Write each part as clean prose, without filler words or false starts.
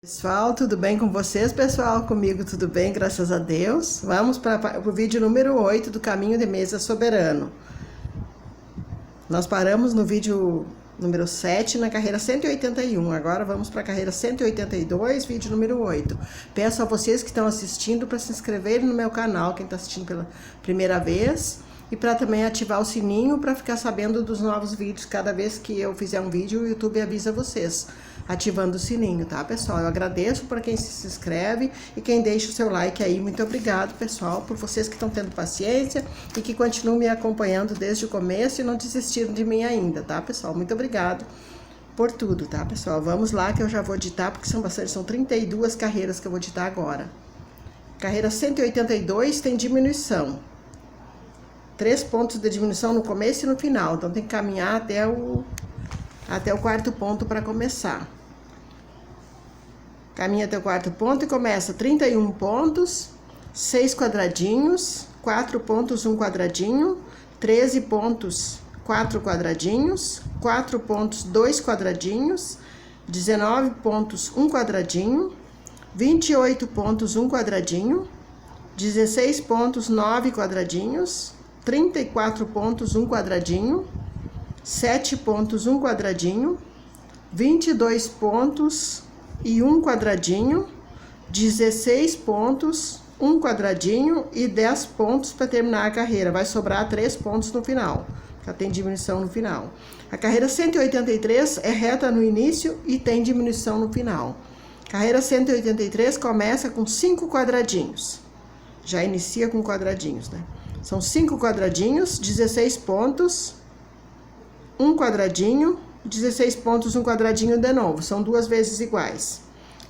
Pessoal, tudo bem com vocês, pessoal? Comigo tudo bem, graças a Deus. Vamos para o vídeo número 8 do Caminho de Mesa Soberano. Nós paramos no vídeo número 7 na carreira 181. Agora vamos para a carreira 182, vídeo número 8. Peço a vocês que estão assistindo para se inscreverem no meu canal, quem está assistindo pela primeira vez. E para também ativar o sininho para ficar sabendo dos novos vídeos. Cada vez que eu fizer um vídeo, o YouTube avisa vocês, ativando o sininho, tá, pessoal? Eu agradeço por quem se inscreve e quem deixa o seu like aí. Muito obrigado, pessoal, por vocês que estão tendo paciência e que continuam me acompanhando desde o começo e não desistiram de mim ainda, tá, pessoal? Muito obrigado por tudo, tá, pessoal? Vamos lá que eu já vou ditar, porque são 32 carreiras que eu vou ditar agora. Carreira 182 tem diminuição. 3 pontos de diminuição no começo e no final, então tem que caminhar até o quarto ponto para começar. Caminha até o quarto ponto e começa 31 pontos, 6 quadradinhos, 4 pontos, 1 quadradinho, 13 pontos, 4 quadradinhos, 4 pontos, 2 quadradinhos, 19 pontos, 1 quadradinho, 28 pontos, 1 quadradinho, 16 pontos, 9 quadradinhos, 34 pontos, 1 quadradinho, 7 pontos, 1 quadradinho, 22 pontos e 1 quadradinho, 16 pontos, 1 quadradinho e 10 pontos para terminar a carreira. Vai sobrar 3 pontos no final, já tem diminuição no final. A carreira 183 é reta no início e tem diminuição no final. Carreira 183 começa com 5 quadradinhos, já inicia com quadradinhos, né? São 5 quadradinhos, 16 pontos, 1 quadradinho, 16 pontos, 1 quadradinho de novo. São 2 vezes iguais.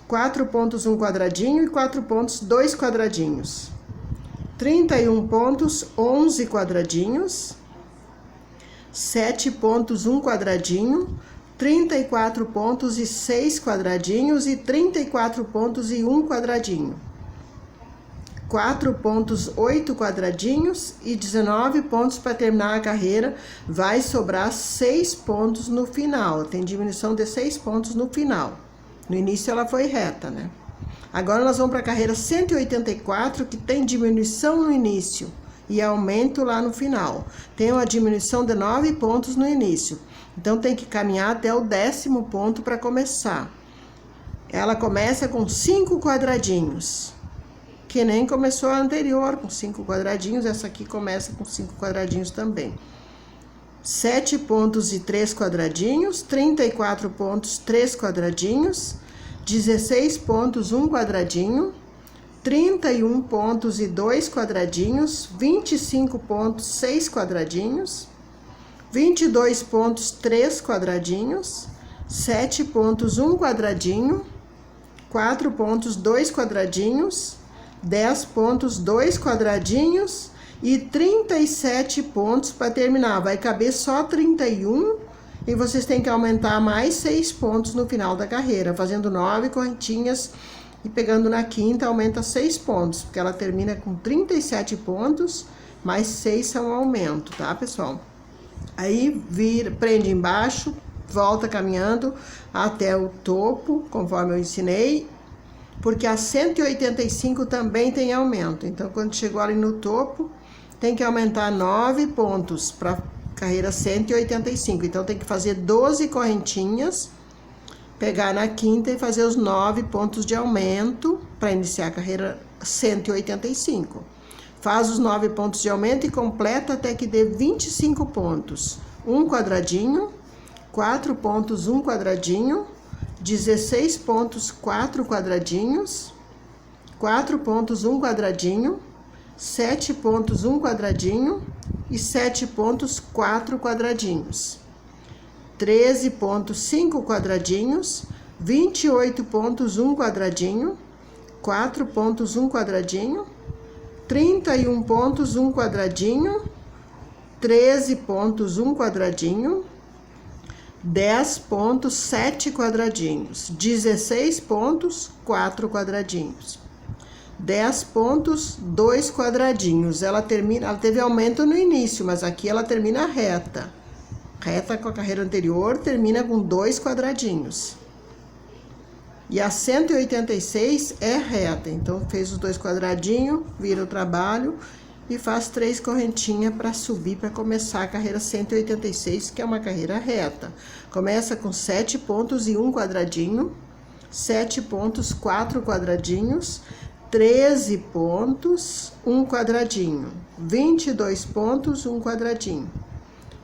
4 pontos, 1 quadradinho e 4 pontos, 2 quadradinhos. 31 pontos, 11 quadradinhos. 7 pontos, 1 quadradinho. 34 pontos e 6 quadradinhos e 34 pontos e 1 quadradinho. 4 pontos, 8 quadradinhos e 19 pontos para terminar a carreira. Vai sobrar 6 pontos no final. Tem diminuição de 6 pontos no final. No início ela foi reta, né? Agora nós vamos para a carreira 184, que tem diminuição no início e aumento lá no final. Tem uma diminuição de 9 pontos no início. Então tem que caminhar até o 10º ponto para começar. Ela começa com 5 quadradinhos. Que nem começou a anterior, com 5 quadradinhos, essa aqui começa com 5 quadradinhos também. 7 pontos e 3 quadradinhos, 34 pontos, 3 quadradinhos, 16 pontos, 1 quadradinho, 31 pontos e 2 quadradinhos, 25 pontos, 6 quadradinhos, 22 pontos, 3 quadradinhos, 7 pontos, 1 quadradinho, 4 pontos, 2 quadradinhos, 10 pontos, 2 quadradinhos e 37 pontos para terminar. Vai caber só 31 e vocês têm que aumentar mais 6 pontos no final da carreira, fazendo 9 correntinhas e pegando na quinta aumenta 6 pontos, porque ela termina com 37 pontos, mais 6 são aumento, tá, pessoal? Aí prende embaixo, volta caminhando até o topo, conforme eu ensinei. Porque a 185 também tem aumento. Então, quando chegou ali no topo, tem que aumentar 9 pontos para carreira 185. Então, tem que fazer 12 correntinhas, pegar na quinta e fazer os 9 pontos de aumento para iniciar a carreira 185. Faz os 9 pontos de aumento e completa até que dê 25 pontos. 1 quadradinho, 4 pontos, 1 quadradinho, 16 pontos, 4 quadradinhos, 4 pontos, 1 quadradinho, 7 pontos, 1 quadradinho e 7 pontos, 4 quadradinhos, 13 pontos, 5 quadradinhos, 28 pontos, 1 quadradinho, 4 pontos, 1 quadradinho, 31 pontos, 1 quadradinho, 13 pontos, 1 quadradinho, 10 pontos, 7 quadradinhos, 16 pontos, 4 quadradinhos, 10 pontos, 2 quadradinhos. Ela teve aumento no início, mas aqui ela termina reta. Reta com a carreira anterior, termina com 2 quadradinhos. E a 186 é reta. Então, fez os 2 quadradinhos, vira o trabalho e faz 3 correntinhas para subir, para começar a carreira 186, que é uma carreira reta. Começa com 7 pontos e 1 quadradinho, 7 pontos, 4 quadradinhos, 13 pontos, 1 quadradinho, 22 pontos, 1 quadradinho,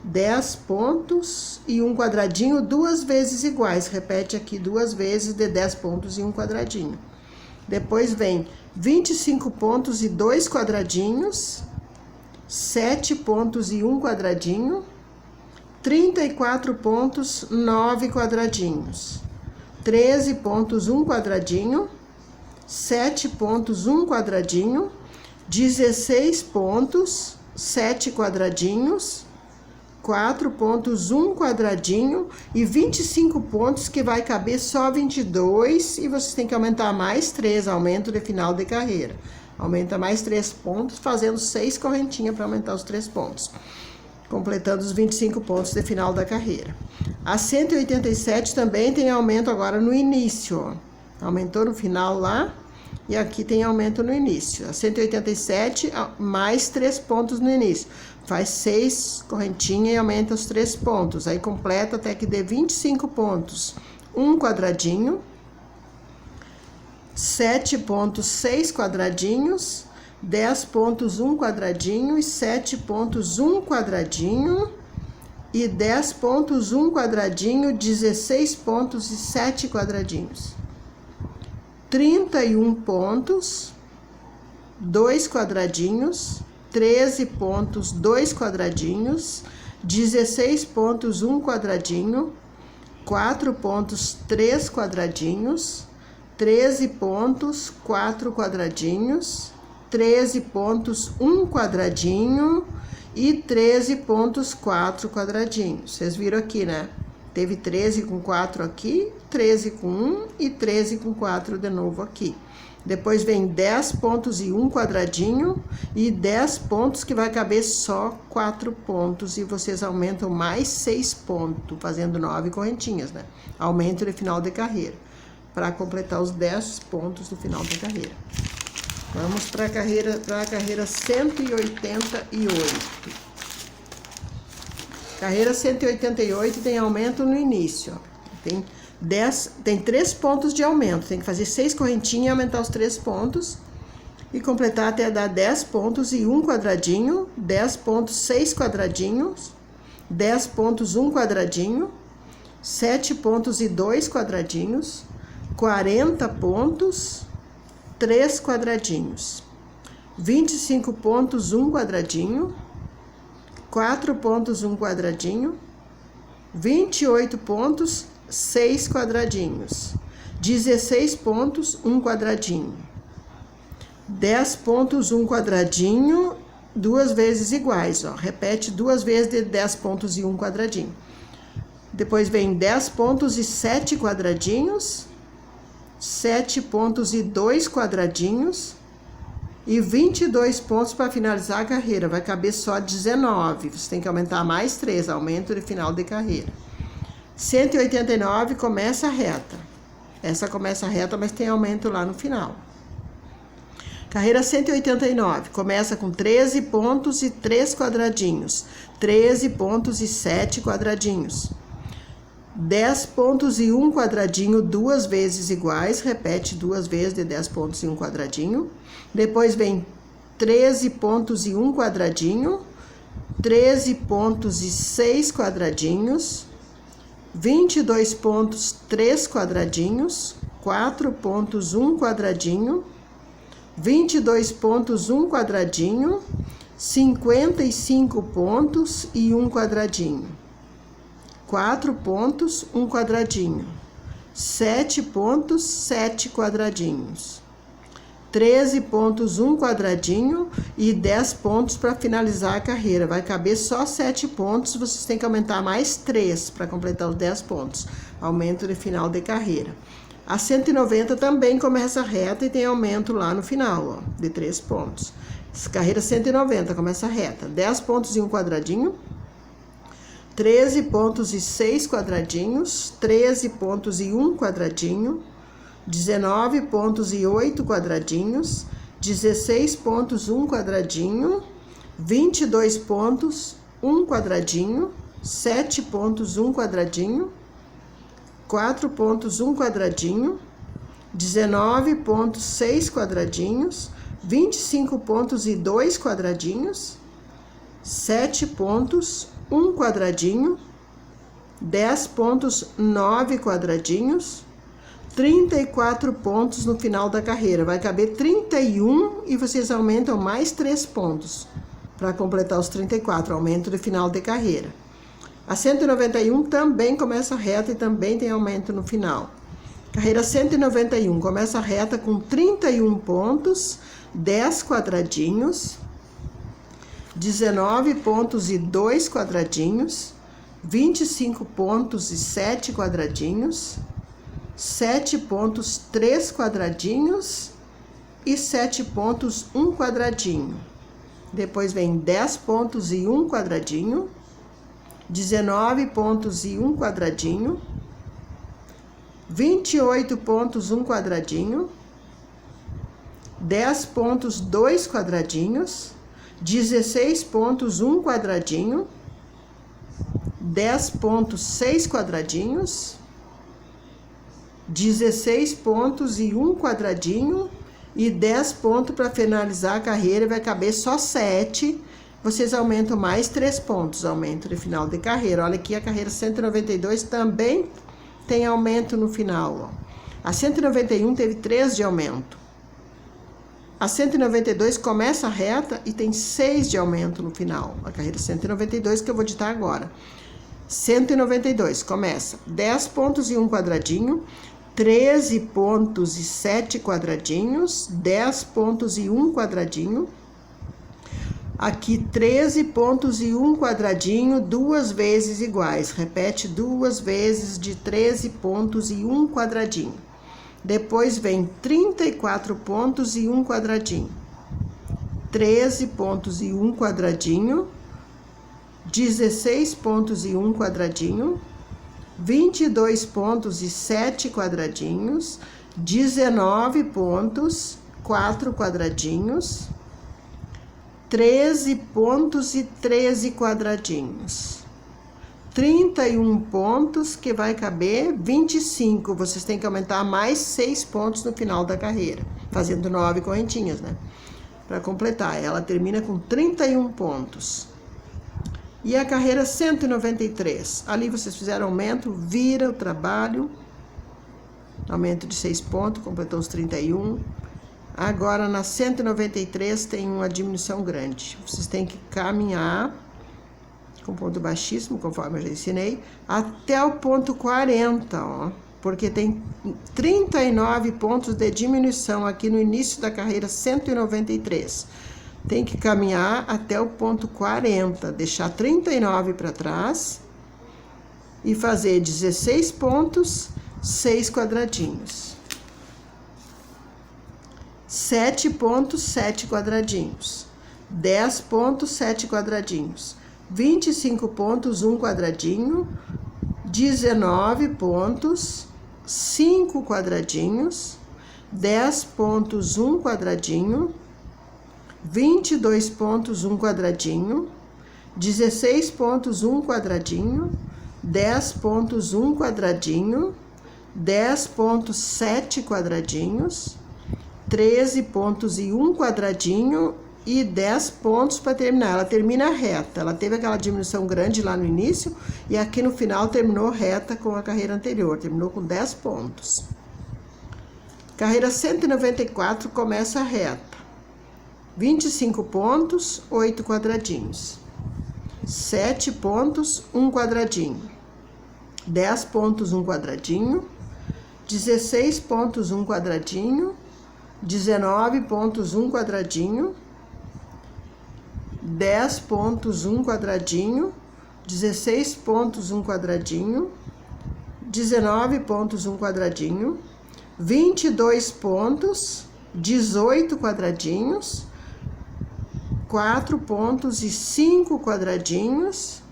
10 pontos e 1 quadradinho, 2 vezes iguais. Repete aqui 2 vezes de 10 pontos e 1 quadradinho. Depois vem 25 pontos e 2 quadradinhos, 7 pontos e 1 quadradinho, 34 pontos, 9 quadradinhos, 13 pontos, 1 quadradinho, 7 pontos, 1 quadradinho, 16 pontos, 7 quadradinhos, 4 pontos, 1 quadradinho e 25 pontos, que vai caber só 22, e vocês têm que aumentar mais 3, aumento de final de carreira. Aumenta mais 3 pontos, fazendo 6 correntinhas para aumentar os 3 pontos, completando os 25 pontos de final da carreira. A 187 também tem aumento agora no início, ó. Aumentou no final lá, e aqui tem aumento no início. A 187, mais 3 pontos no início. Faz 6 correntinhas e aumenta os 3 pontos. Aí completa até que dê 25 pontos. 1 quadradinho. 7 pontos, 6 quadradinhos. 10 pontos, 1 quadradinho. E 7 pontos, 1 quadradinho. E 10 pontos, 1 quadradinho. 16 pontos e 7 quadradinhos. 31 pontos, 2 quadradinhos, 13 pontos, 2 quadradinhos, 16 pontos, 1 quadradinho, 4 pontos, 3 quadradinhos, 13 pontos, 4 quadradinhos, 13 pontos, 1 quadradinho e 13 pontos, 4 quadradinhos. Vocês viram aqui, né? Teve 13 com 4 aqui, 13 com 1 e 13 com 4 de novo aqui. Depois vem 10 pontos e 1 quadradinho e 10 pontos, que vai caber só 4 pontos. E vocês aumentam mais 6 pontos, fazendo 9 correntinhas, né? Aumento de final de carreira, para completar os 10 pontos do final da carreira. Vamos para a carreira 188. Carreira 188 tem aumento no início, ó. Tem 3 pontos de aumento. Tem que fazer 6 correntinhas e aumentar os 3 pontos. E completar até dar 10 pontos e 1 quadradinho. 10 pontos, 6 quadradinhos. 10 pontos, 1 quadradinho. 7 pontos e 2 quadradinhos. 40 pontos, 3 quadradinhos. 25 pontos, 1 quadradinho. 4 pontos, 1 quadradinho, 28 pontos, 6 quadradinhos, 16 pontos, 1 quadradinho, 10 pontos, 1 quadradinho, 2 vezes iguais, ó. Repete 2 vezes de 10 pontos e 1 quadradinho. Depois vem 10 pontos e 7 quadradinhos, 7 pontos e 2 quadradinhos, e 22 pontos para finalizar a carreira. Vai caber só 19. Você tem que aumentar mais 3, aumento de final de carreira. 189 começa reta. Essa começa reta, mas tem aumento lá no final. Carreira 189, começa com 13 pontos e 3 quadradinhos. 13 pontos e 7 quadradinhos. 10 pontos e 1 quadradinho, 2 vezes iguais. Repete 2 vezes de 10 pontos e 1 quadradinho. Depois vem 13 pontos e 1 quadradinho. 13 pontos e 6 quadradinhos. 22 pontos, 3 quadradinhos. 4 pontos, 1 quadradinho. 22 pontos, 1 quadradinho. 55 pontos e 1 quadradinho. 4 pontos, 1 quadradinho. 7 pontos, 7 quadradinhos. 13 pontos, 1 quadradinho e 10 pontos para finalizar a carreira. Vai caber só 7 pontos, vocês têm que aumentar mais 3 para completar os 10 pontos. Aumento de final de carreira. A 190 também começa reta e tem aumento lá no final, ó, de 3 pontos. Carreira 190 começa reta. 10 pontos e 1 quadradinho. 13 pontos e 6 quadradinhos, 13 pontos e 1 quadradinho, 19 pontos e 8 quadradinhos, 16 pontos, 1 quadradinho, 22 pontos, 1 quadradinho, 7 pontos, 1 quadradinho, 4 pontos, 1 quadradinho, 19 pontos, 6 quadradinhos, 25 pontos e 2 quadradinhos, 7 pontos, 1 quadradinho, 10 pontos, 9 quadradinhos, 34 pontos no final da carreira. Vai caber 31 e vocês aumentam mais 3 pontos para completar os 34, aumento de final de carreira. A 191 também começa reta e também tem aumento no final. Carreira 191 começa reta com 31 pontos, 10 quadradinhos, 19 pontos e 2 quadradinhos, 25 pontos e 7 quadradinhos, 7 pontos, 3 quadradinhos e 7 pontos, 1 quadradinho. Depois vem 10 pontos e 1 quadradinho, 19 pontos e 1 quadradinho, 28 pontos, 1 quadradinho, 10 pontos, 2 quadradinhos, 16 pontos, 1 quadradinho, 10 pontos, 6 quadradinhos, 16 pontos e 1 quadradinho e 10 pontos para finalizar a carreira e vai caber só 7. Vocês aumentam mais 3 pontos, aumento de final de carreira. Olha aqui, a carreira 192 também tem aumento no final. Ó. A 191 teve 3 de aumento. A 192 começa reta e tem 6 de aumento no final. A carreira 192 que eu vou ditar agora. 192 começa 10 pontos e 1 quadradinho, 13 pontos e 7 quadradinhos, 10 pontos e 1 quadradinho. Aqui 13 pontos e 1 quadradinho, 2 vezes iguais. Repete 2 vezes de 13 pontos e 1 quadradinho. Depois vem 34 pontos e 1 quadradinho. 13 pontos e 1 quadradinho. 16 pontos e 1 quadradinho. 22 pontos e 7 quadradinhos. 19 pontos, 4 quadradinhos. 13 pontos e 13 quadradinhos. 31 pontos, que vai caber 25. Vocês têm que aumentar mais 6 pontos no final da carreira, fazendo 9 correntinhas, né? Para completar, ela termina com 31 pontos. E a carreira 193, ali vocês fizeram aumento, vira o trabalho, aumento de 6 pontos, completou os 31. Agora, na 193, tem uma diminuição grande. Vocês têm que caminhar com ponto baixíssimo, conforme eu já ensinei, até o ponto 40, ó. Porque tem 39 pontos de diminuição aqui no início da carreira 193. Tem que caminhar até o ponto 40, deixar 39 para trás e fazer 16 pontos, 6 quadradinhos. 7 pontos, 7 quadradinhos. 10 pontos, 7 quadradinhos. 25 pontos, 1 quadradinho. 19 pontos, 5 quadradinhos. 10 pontos, 1 quadradinho. 22 pontos, 1 quadradinho. 16 pontos, 1 quadradinho. 10 pontos, 1 quadradinho. 10 pontos, 7 quadradinhos. 13 pontos e 1 quadradinho e 10 pontos para terminar. Ela termina reta. Ela teve aquela diminuição grande lá no início e aqui no final terminou reta com a carreira anterior. Terminou com 10 pontos. Carreira 194 começa reta. 25 pontos, 8 quadradinhos. 7 pontos, 1 quadradinho. 10 pontos, 1 quadradinho. 16 pontos, 1 quadradinho. 19 pontos, 1 quadradinho. 10 pontos, 1 quadradinho. 16 pontos, 1 quadradinho. 19 pontos, 1 quadradinho. 22 pontos, 18 quadradinhos. 4 pontos e 5 quadradinhos.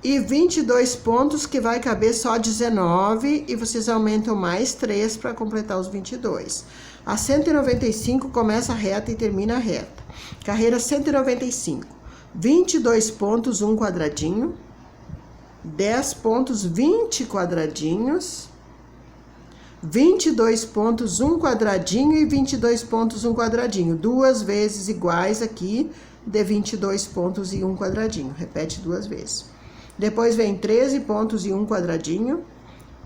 e 22 pontos, que vai caber só 19, e vocês aumentam mais 3 para completar os 22. A 195 começa reta e termina reta. Carreira 195. 22 pontos, 1 quadradinho. 10 pontos, 20 quadradinhos. 22 pontos, 1 quadradinho e 22 pontos, 1 quadradinho. Duas vezes iguais aqui, de 22 pontos e 1 quadradinho. Repete duas vezes. Depois vem 13 pontos e 1 quadradinho.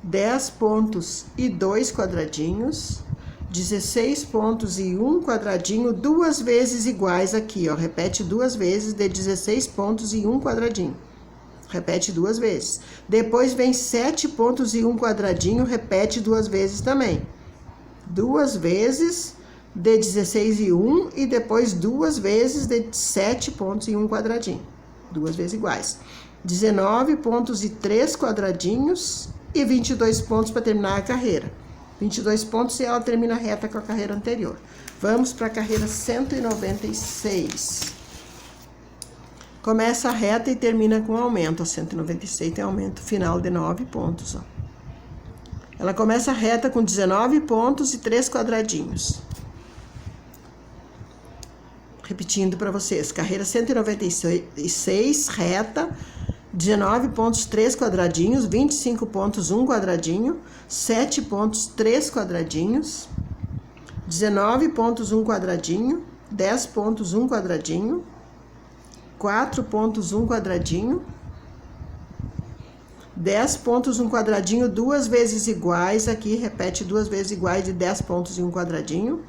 10 pontos e 2 quadradinhos. 16 pontos e 1 quadradinho, duas vezes iguais aqui, ó. Repete duas vezes, de 16 pontos e 1 quadradinho. Repete duas vezes. Depois vem 7 pontos e 1 quadradinho, repete duas vezes também. Duas vezes de 16 e 1, e depois duas vezes de 7 pontos e 1 quadradinho. Duas vezes iguais. 19 pontos e 3 quadradinhos e 22 pontos para terminar a carreira. 22 pontos e ela termina reta com a carreira anterior. Vamos para a carreira 196. Começa a reta e termina com aumento. A 196 tem aumento final de 9 pontos. Ó. Ela começa a reta com 19 pontos e 3 quadradinhos. Repetindo para vocês. Carreira 196, reta. 19 pontos, 3 quadradinhos, 25 pontos, 1 quadradinho, 7 pontos, 3 quadradinhos, 19 pontos, 1 quadradinho, 10 pontos, 1 quadradinho, 4 pontos, 1 quadradinho, 10 pontos, 1 quadradinho, duas vezes iguais, aqui repete duas vezes iguais de 10 pontos e 1 quadradinho,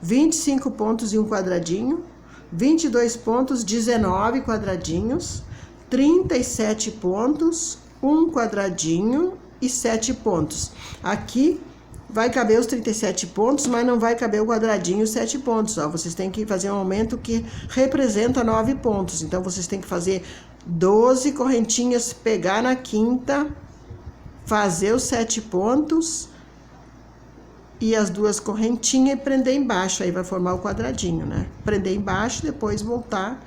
25 pontos e 1 quadradinho, 22 pontos, 19 quadradinhos, 37 pontos, 1 quadradinho e 7 pontos. Aqui vai caber os 37 pontos, mas não vai caber o quadradinho e os 7 pontos. Ó. Vocês têm que fazer um aumento que representa 9 pontos. Então, vocês têm que fazer 12 correntinhas, pegar na quinta, fazer os 7 pontos e as duas correntinhas e prender embaixo. Aí vai formar o quadradinho, né? Prender embaixo, depois voltar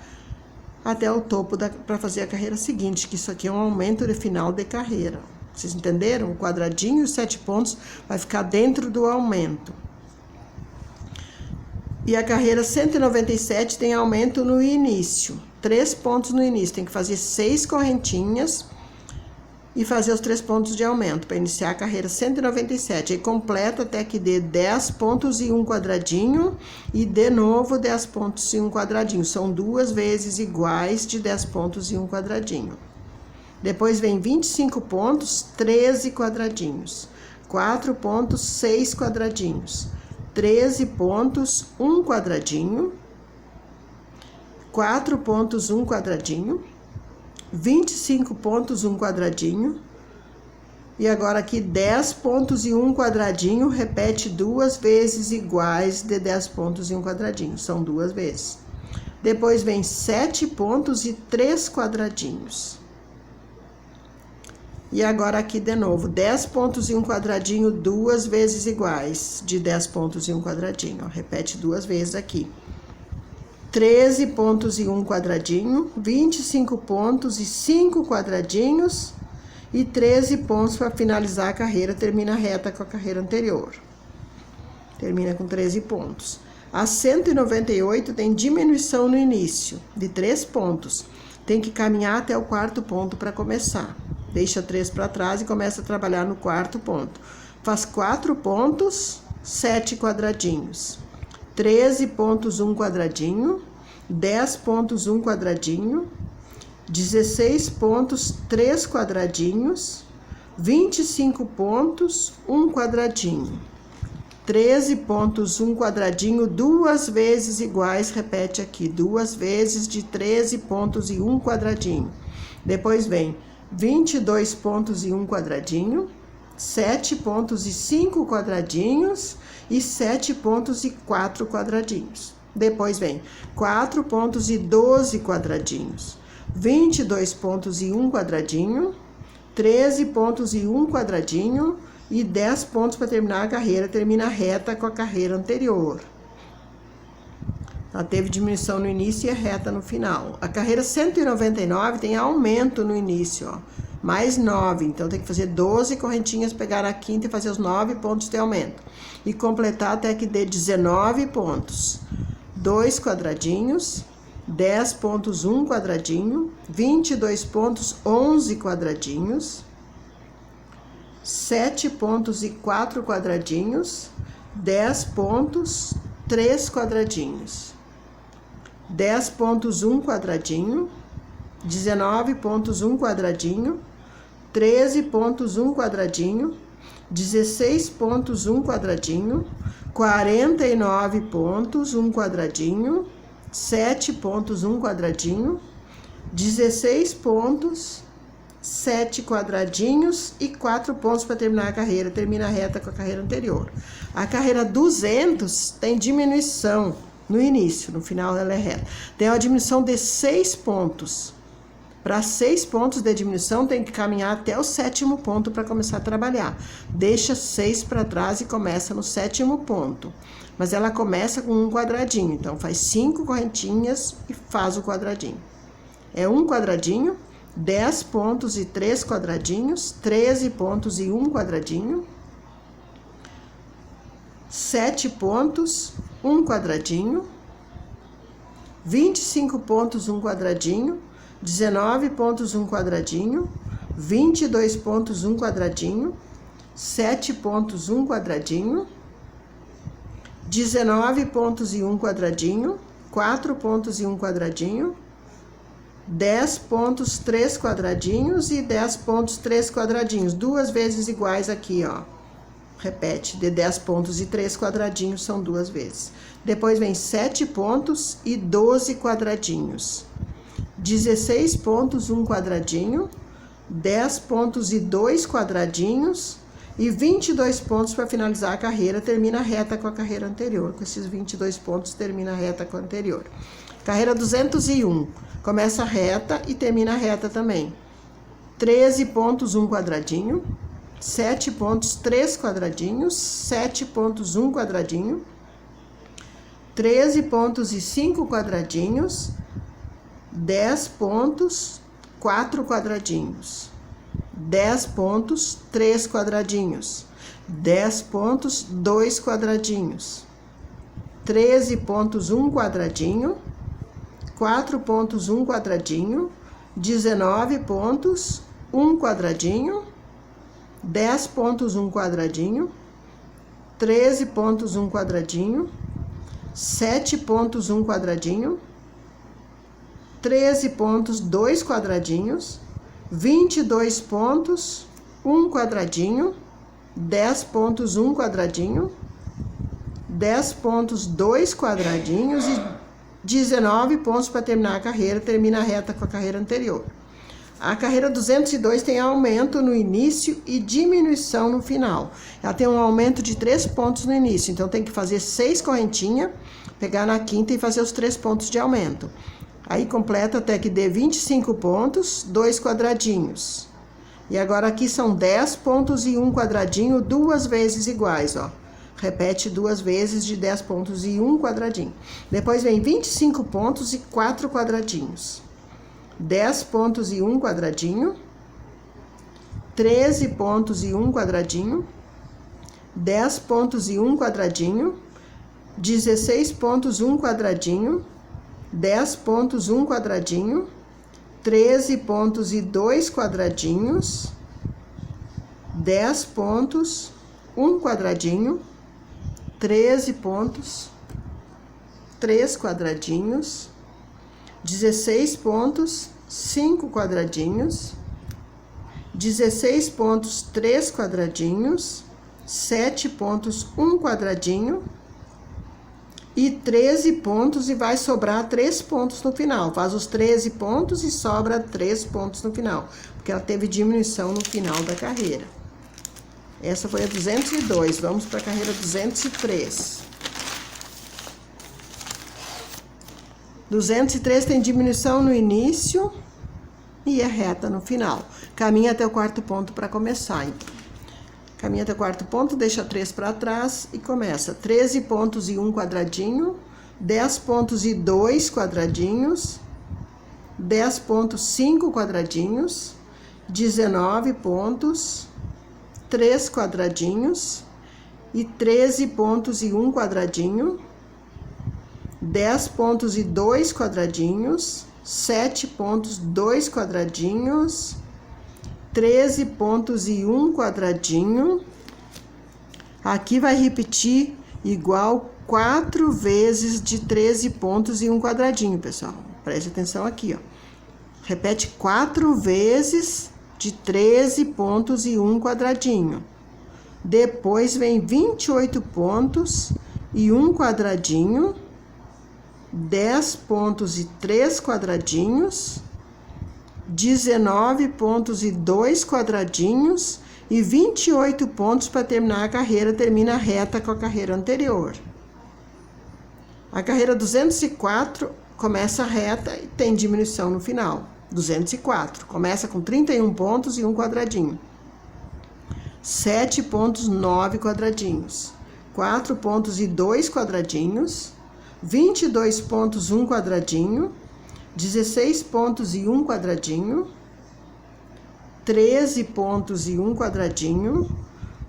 até o topo para fazer a carreira seguinte, que isso aqui é um aumento de final de carreira. Vocês entenderam? O quadradinho e os 7 pontos vai ficar dentro do aumento. E a carreira 197 tem aumento no início. 3 pontos no início. Tem que fazer 6 correntinhas e fazer os 3 pontos de aumento para iniciar a carreira 197. Aí completa até que dê 10 pontos e 1 quadradinho e de novo 10 pontos e 1 quadradinho. São duas vezes iguais de 10 pontos e 1 quadradinho. Depois vem 25 pontos, 13 quadradinhos. 4 pontos, 6 quadradinhos. 13 pontos, 1 quadradinho. 4 pontos, 1 quadradinho. 25 pontos, 1 quadradinho. E agora aqui 10 pontos e 1 quadradinho, repete duas vezes iguais de 10 pontos e 1 quadradinho. São duas vezes. Depois vem 7 pontos e 3 quadradinhos. E agora aqui de novo, 10 pontos e 1 quadradinho, duas vezes iguais de 10 pontos e 1 quadradinho. Ó, repete duas vezes aqui. 13 pontos e 1 quadradinho, 25 pontos e 5 quadradinhos e 13 pontos para finalizar a carreira, termina reta com a carreira anterior. Termina com 13 pontos. A 198 tem diminuição no início, de 3 pontos. Tem que caminhar até o quarto ponto para começar. Deixa 3 para trás e começa a trabalhar no quarto ponto. Faz 4 pontos, 7 quadradinhos. 13 pontos, 1 quadradinho, 10 pontos, 1 quadradinho, 16 pontos, 3 quadradinhos, 25 pontos, 1 quadradinho, 13 pontos, 1 quadradinho, duas vezes iguais, repete aqui, duas vezes de 13 pontos e 1 quadradinho. Depois vem 22 pontos e 1 quadradinho, 7 pontos e 5 quadradinhos e 7 pontos e 4 quadradinhos. Depois vem 4 pontos e 12 quadradinhos, 22 pontos e 1 quadradinho, 13 pontos e 1 quadradinho e 10 pontos para terminar a carreira. Termina reta com a carreira anterior. Ela teve diminuição no início e é reta no final. A carreira 199 tem aumento no início, ó. Mais 9, então tem que fazer 12 correntinhas, pegar na quinta e fazer os 9 pontos de aumento. E completar até que dê 19 pontos. 2 quadradinhos, 10 pontos, 1 quadradinho, 22 pontos, 11 quadradinhos, 7 pontos e 4 quadradinhos, 10 pontos, 3 quadradinhos, 10 pontos, 1 quadradinho, 19 pontos, 1 quadradinho, 13 pontos, 1 quadradinho, 16 pontos, 1 quadradinho, 49 pontos, 1 quadradinho, 7 pontos, 1 quadradinho, 16 pontos, 7 quadradinhos e 4 pontos para terminar a carreira. Termina a reta com a carreira anterior. A carreira 200 tem diminuição no início, no final ela é reta. Tem uma diminuição de 6 pontos. Para 6 pontos de diminuição, tem que caminhar até o 7º ponto para começar a trabalhar. Deixa 6 para trás e começa no 7º ponto. Mas ela começa com um quadradinho, então faz 5 correntinhas e faz o quadradinho. É um quadradinho, 10 pontos e 3 quadradinhos, 13 pontos e 1 quadradinho, 7 pontos, 1 quadradinho, 25 pontos, 1 quadradinho, 19 pontos, 1 quadradinho, 22 pontos, 1 quadradinho, 7 pontos, 1 quadradinho, 19 pontos e 1 quadradinho, 4 pontos e 1 quadradinho, 10 pontos, 3 quadradinhos e 10 pontos, 3 quadradinhos, 2 vezes iguais aqui, ó. Repete, de 10 pontos e 3 quadradinhos são 2 vezes. Depois vem 7 pontos e 12 quadradinhos. 16 pontos, 1 quadradinho, 10 pontos e 2 quadradinhos e 22 pontos para finalizar a carreira, termina a reta com a carreira anterior. Com esses 22 pontos, termina a reta com a anterior. Carreira 201, começa a reta e termina a reta também. 13 pontos, 1 quadradinho, 7 pontos, 3 quadradinhos, 7 pontos, 1 quadradinho, 13 pontos e 5 quadradinhos, 10 pontos, 4 quadradinhos, 10 pontos, 3 quadradinhos, 10 pontos, 2 quadradinhos, 13 pontos, 1 quadradinho, 4 pontos, 1 quadradinho, 19 pontos, 1 quadradinho, 10 pontos, 1 quadradinho, 13 pontos, 1 quadradinho, 7 pontos, 1 quadradinho, 13 pontos, 2 quadradinhos, 22 pontos, 1 quadradinho, 10 pontos, 1 quadradinho, 10 pontos, 2 quadradinhos e 19 pontos para terminar a carreira, termina a reta com a carreira anterior. A carreira 202 tem aumento no início e diminuição no final. Ela tem um aumento de 3 pontos no início, então tem que fazer 6 correntinhas, pegar na quinta e fazer os 3 pontos de aumento. Aí completa até que dê 25 pontos, 2 quadradinhos. E agora aqui são 10 pontos e 1 quadradinho, 2 vezes iguais, ó. Repete 2 vezes de 10 pontos e 1 quadradinho. Depois vem 25 pontos e 4 quadradinhos. 10 pontos e 1 quadradinho. 13 pontos e 1 quadradinho. 10 pontos e 1 quadradinho. 16 pontos, 1 quadradinho. 10 pontos, 1 quadradinho, 13 pontos e 2 quadradinhos, 10 pontos, 1 quadradinho, 13 pontos, 3 quadradinhos, 16 pontos, 5 quadradinhos, 16 pontos, 3 quadradinhos, 7 pontos, 1 quadradinho, e 13 pontos e vai sobrar 3 pontos no final. Faz os 13 pontos e sobra 3 pontos no final, porque ela teve diminuição no final da carreira. Essa foi a 202, vamos para a carreira 203. 203 tem diminuição no início e é reta no final. Caminha até o 4º ponto para começar, então. Caminha até o 4º ponto, deixa 3 para trás e começa. 13 pontos e 1 quadradinho, 10 pontos e 2 quadradinhos, 10 pontos 5 quadradinhos, 19 pontos, 3 quadradinhos e 13 pontos e 1 quadradinho, 10 pontos e 2 quadradinhos, 7 pontos, 2 quadradinhos, 13 pontos e 1 quadradinho. Aqui vai repetir igual 4 vezes de 13 pontos e 1 quadradinho, pessoal. Preste atenção aqui, ó. Repete 4 vezes de 13 pontos e 1 quadradinho. Depois vem 28 pontos e 1 quadradinho, 10 pontos e 3 quadradinhos, 19 pontos e 2 quadradinhos e 28 pontos para terminar a carreira, termina reta com a carreira anterior. A carreira 204 começa reta e tem diminuição no final. 204 começa com 31 pontos e 1 quadradinho. 7 pontos, 9 quadradinhos. 4 pontos e 2 quadradinhos. 22 pontos, 1 quadradinho. 16 pontos e 1 quadradinho. 13 pontos e 1 quadradinho.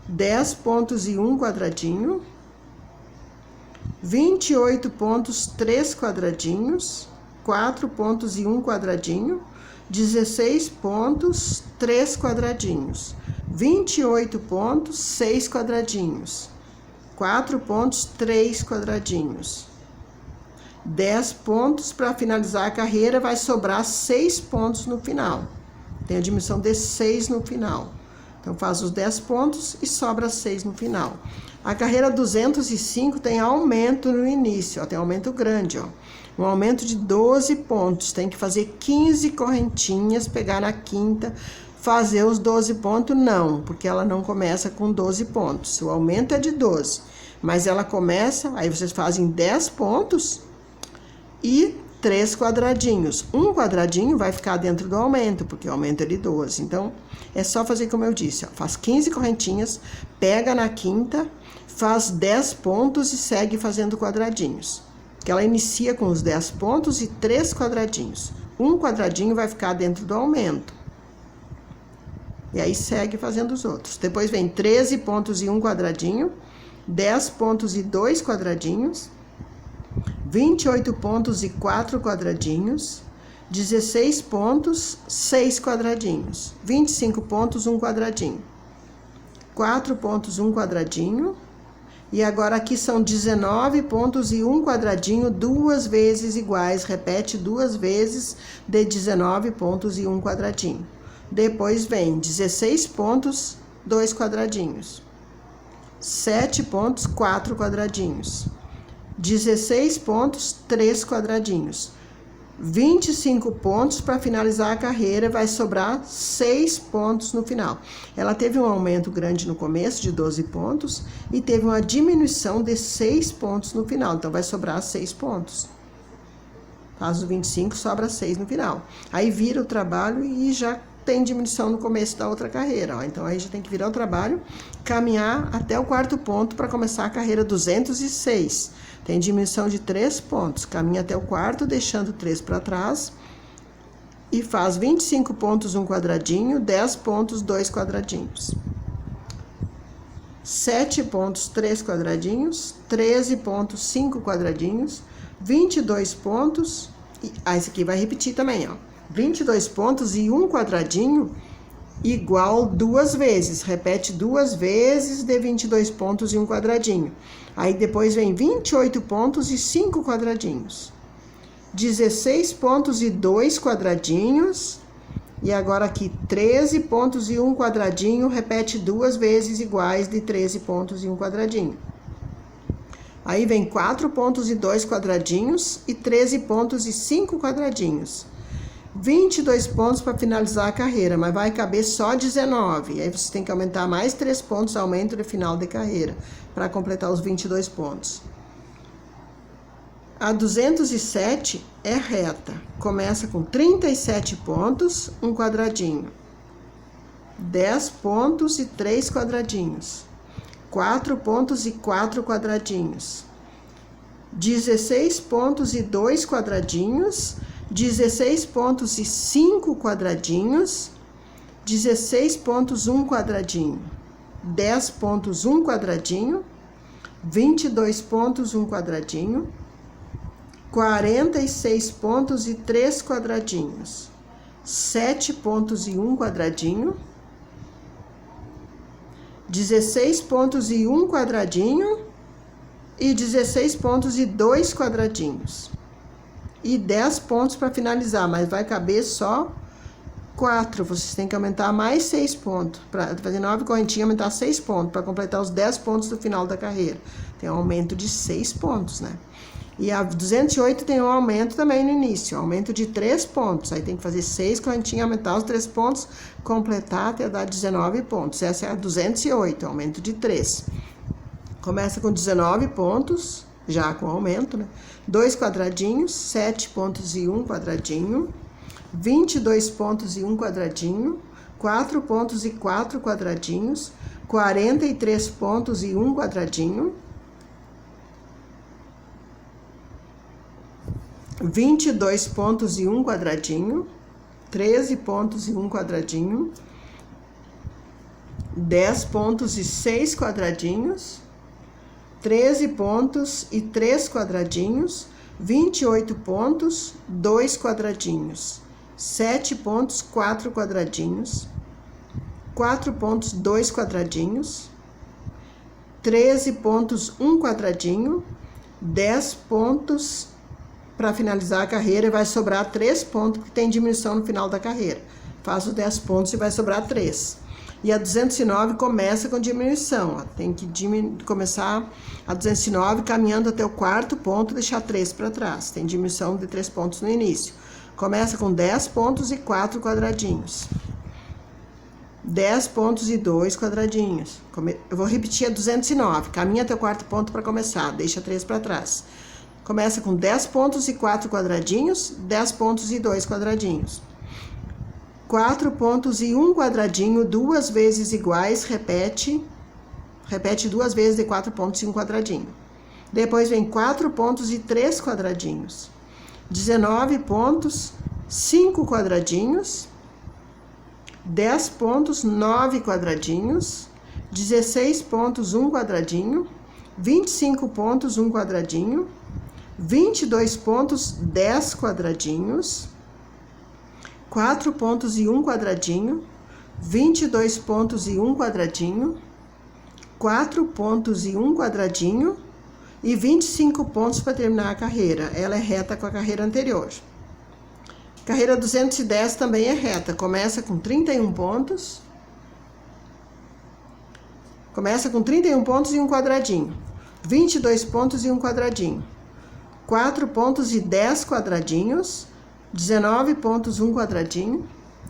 10 pontos e 1 quadradinho. 28 pontos, 3 quadradinhos, 4 pontos e 1 quadradinho, 16 pontos, 3 quadradinhos, 28 pontos, 6 quadradinhos, 4 pontos, 3 quadradinhos, 10 pontos. Para finalizar a carreira, vai sobrar 6 pontos no final. Tem a diminuição de 6 no final. Então, faz os 10 pontos e sobra 6 no final. A carreira 205 tem aumento no início, ó, tem aumento grande, ó. Um aumento de 12 pontos. Tem que fazer 15 correntinhas, pegar na quinta, fazer os 12 pontos. Não, porque ela não começa com 12 pontos. O aumento é de 12, mas ela começa, aí vocês fazem 10 pontos e 3 quadradinhos. Um quadradinho vai ficar dentro do aumento, porque o aumento é de 12. Então, é só fazer como eu disse, ó. Faz 15 correntinhas, pega na quinta, faz 10 pontos e segue fazendo quadradinhos. Que ela inicia com os 10 pontos e 3 quadradinhos. Um quadradinho vai ficar dentro do aumento. E aí segue fazendo os outros. Depois vem 13 pontos e 1 quadradinho, 10 pontos e 2 quadradinhos, 28 pontos e 4 quadradinhos, 16 pontos, 6 quadradinhos, 25 pontos, 1 quadradinho, 4 pontos, 1 quadradinho, e agora aqui são 19 pontos e 1 quadradinho, 2 vezes iguais, repete 2 vezes de 19 pontos e 1 quadradinho. Depois vem 16 pontos, 2 quadradinhos, 7 pontos, 4 quadradinhos, 16 pontos, 3 quadradinhos, 25 pontos. Para finalizar a carreira, vai sobrar 6 pontos no final. Ela teve um aumento grande no começo, de 12 pontos, e teve uma diminuição de 6 pontos no final. Então, vai sobrar 6 pontos. Faz o 25, sobra 6 no final. Aí, vira o trabalho e já tem diminuição no começo da outra carreira, ó. Então, aí já tem que virar o trabalho, caminhar até o 4º ponto para começar a carreira 206. Tem diminuição de 3 pontos. Caminha até o 4º, deixando 3 para trás. E faz 25 pontos, 1 quadradinho, 10 pontos, 2 quadradinhos. 7 pontos, 3 quadradinhos, 13 pontos, 5 quadradinhos, 22 pontos. Esse aqui vai repetir também, ó. 22 pontos e 1 quadradinho igual 2 vezes. Repete 2 vezes de 22 pontos e 1 quadradinho. Aí depois vem 28 pontos e 5 quadradinhos. 16 pontos e 2 quadradinhos. E agora aqui 13 pontos e 1 quadradinho. Repete 2 vezes iguais de 13 pontos e 1 quadradinho. Aí vem 4 pontos e 2 quadradinhos e 13 pontos e 5 quadradinhos. 22 pontos para finalizar a carreira, mas vai caber só 19. Aí você tem que aumentar mais 3 pontos, aumento de final de carreira, para completar os 22 pontos. A 207 é reta. Começa com 37 pontos, 1 quadradinho. 10 pontos e 3 quadradinhos. 4 pontos e 4 quadradinhos. 16 pontos e 2 quadradinhos, 16 pontos e 5 quadradinhos, 16 pontos 1 quadradinho, 10 pontos 1 quadradinho, 22 pontos 1 quadradinho, 46 pontos e 3 quadradinhos, 7 pontos e 1 quadradinho, 16 pontos e 1 quadradinho e 16 pontos e 2 quadradinhos. E 10 pontos para finalizar, mas vai caber só 4. Vocês têm que aumentar mais 6 pontos. Para fazer 9 correntinhas, aumentar 6 pontos, para completar os 10 pontos do final da carreira. Tem um aumento de 6 pontos, né? E a 208 tem um aumento também no início, um aumento de 3 pontos. Aí tem que fazer 6 correntinhas, aumentar os 3 pontos, completar até dar 19 pontos. Essa é a 208, aumento de 3. Começa com 19 pontos, já com aumento, né? 2 quadradinhos, 7 pontos e 1 quadradinho, 22 pontos e 1 quadradinho, 4 pontos e 4 quadradinhos, 43 pontos e 1 quadradinho, 22 pontos e 1 quadradinho, 13 pontos e 1 quadradinho, 10 pontos e 6 quadradinhos, 13 pontos e 3 quadradinhos, 28 pontos, 2 quadradinhos, 7 pontos, 4 quadradinhos, 4 pontos, 2 quadradinhos, 13 pontos, 1 quadradinho, 10 pontos para finalizar a carreira e vai sobrar 3 pontos, porque tem diminuição no final da carreira. Faz os 10 pontos e vai sobrar 3. E a 209 começa com diminuição, ó. Tem que começar a 209 caminhando até o 4º ponto, deixar 3 para trás. Tem diminuição de 3 pontos no início. Começa com 10 pontos e 4 quadradinhos. 10 pontos e 2 quadradinhos. Eu vou repetir a 209. Caminha até o 4º ponto para começar, deixa 3 para trás. Começa com 10 pontos e 4 quadradinhos, 10 pontos e 2 quadradinhos. 4 pontos e 1 quadradinho, 2 vezes iguais, repete 2 vezes de 4 pontos e 1 quadradinho. Depois vem 4 pontos e 3 quadradinhos. 19 pontos, 5 quadradinhos. 10 pontos, 9 quadradinhos. 16 pontos, 1 quadradinho. 25 pontos, 1 quadradinho. 22 pontos, 10 quadradinhos. 4 pontos e 1 quadradinho, 22 pontos e 1 quadradinho, 4 pontos e 1 quadradinho e 25 pontos para terminar a carreira. Ela é reta com a carreira anterior. Carreira 210 também é reta, começa com 31 pontos. Começa com 31 pontos e 1 quadradinho, 22 pontos e 1 quadradinho, 4 pontos e 10 quadradinhos, 19 pontos, 1 quadradinho,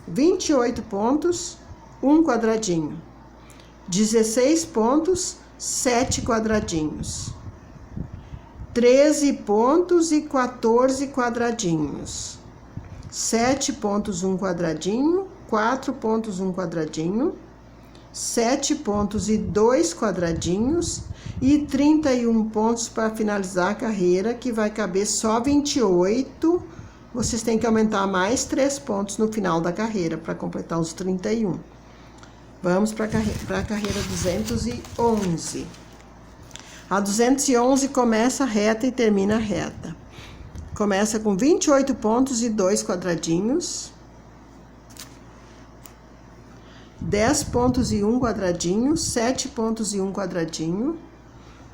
28 pontos, 1 quadradinho, 16 pontos, 7 quadradinhos, 13 pontos e 14 quadradinhos, 7 pontos, 1 quadradinho, 4 pontos, 1 quadradinho, 7 pontos e 2 quadradinhos e 31 pontos para finalizar a carreira, que vai caber só 28. Vocês têm que aumentar mais 3 pontos no final da carreira para completar os 31. Vamos para a carreira 211. A 211 começa reta e termina reta. Começa com 28 pontos e 2 quadradinhos. 10 pontos e 1 quadradinho, 7 pontos e 1 quadradinho.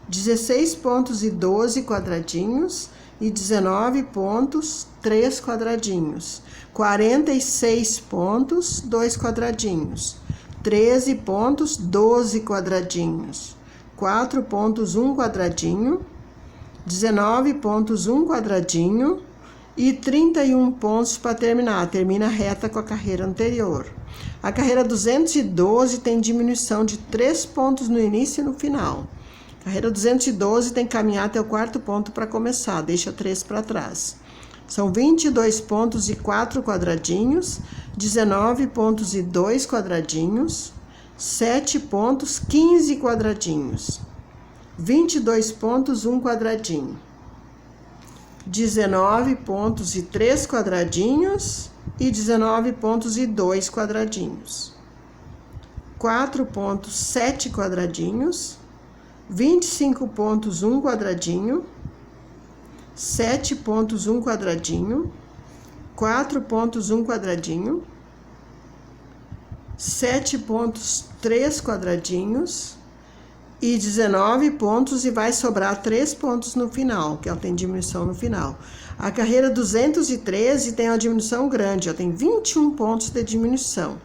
16 pontos e 12 quadradinhos. E 19 pontos, 3 quadradinhos, 46 pontos, 2 quadradinhos, 13 pontos, 12 quadradinhos, 4 pontos, 1 quadradinho, 19 pontos, 1 quadradinho e 31 pontos para terminar. Termina reta com a carreira anterior. A carreira 212 tem diminuição de 3 pontos no início e no final. Carreira 212 tem que caminhar até o 4º ponto para começar, deixa 3 para trás. São 22 pontos e 4 quadradinhos, 19 pontos e 2 quadradinhos, 7 pontos, 15 quadradinhos, 22 pontos, 1 quadradinho, 19 pontos e 3 quadradinhos e 19 pontos e 2 quadradinhos. 4 pontos, 7 quadradinhos, 25 pontos, 1 quadradinho, 7 pontos, 1 quadradinho, 4 pontos, 1 quadradinho, 7 pontos, 3 quadradinhos e 19 pontos, e vai sobrar 3 pontos no final, que ela tem diminuição no final. A carreira 213 tem uma diminuição grande, ela tem 21 pontos de diminuição.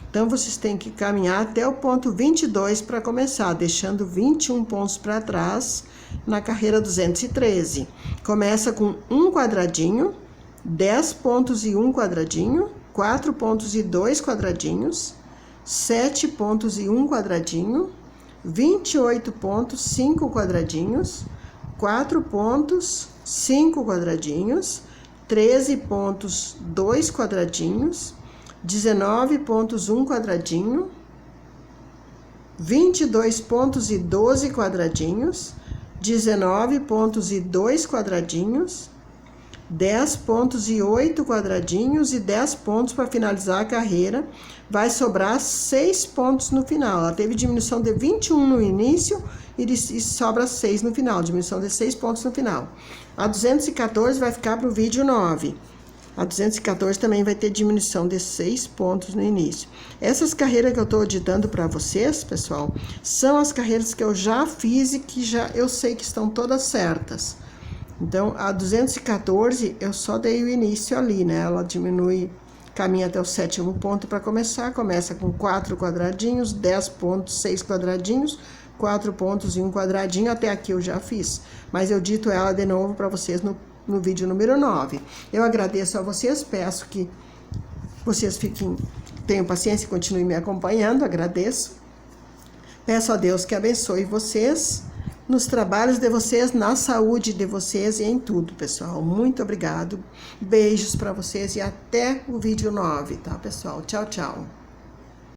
Então, vocês têm que caminhar até o ponto 22 para começar, deixando 21 pontos para trás na carreira 213. Começa com 1 quadradinho, 10 pontos e 1 quadradinho, 4 pontos e 2 quadradinhos, 7 pontos e 1 quadradinho, 28 pontos, 5 quadradinhos, 4 pontos, 5 quadradinhos, 13 pontos, 2 quadradinhos, 19 pontos, 1 quadradinho, 22 pontos e 12 quadradinhos, 19 pontos e 2 quadradinhos, 10 pontos e 8 quadradinhos e 10 pontos para finalizar a carreira. Vai sobrar 6 pontos no final. Ela teve diminuição de 21 no início e sobra 6 no final, diminuição de 6 pontos no final. A 214 vai ficar para o vídeo 9. A 214 também vai ter diminuição de 6 pontos no início. Essas carreiras que eu estou editando para vocês, pessoal, são as carreiras que eu já fiz e que eu sei que estão todas certas. Então, a 214, eu só dei o início ali, né? Ela diminui, caminha até o 7º ponto para começar. Começa com 4 quadradinhos, 10 pontos, 6 quadradinhos, 4 pontos e 1 quadradinho. Até aqui eu já fiz, mas eu dito ela de novo para vocês no vídeo número 9. Eu agradeço a vocês, peço que vocês tenham paciência e continuem me acompanhando, agradeço. Peço a Deus que abençoe vocês nos trabalhos de vocês, na saúde de vocês e em tudo, pessoal. Muito obrigado, beijos para vocês e até o vídeo 9, tá, pessoal? Tchau, tchau.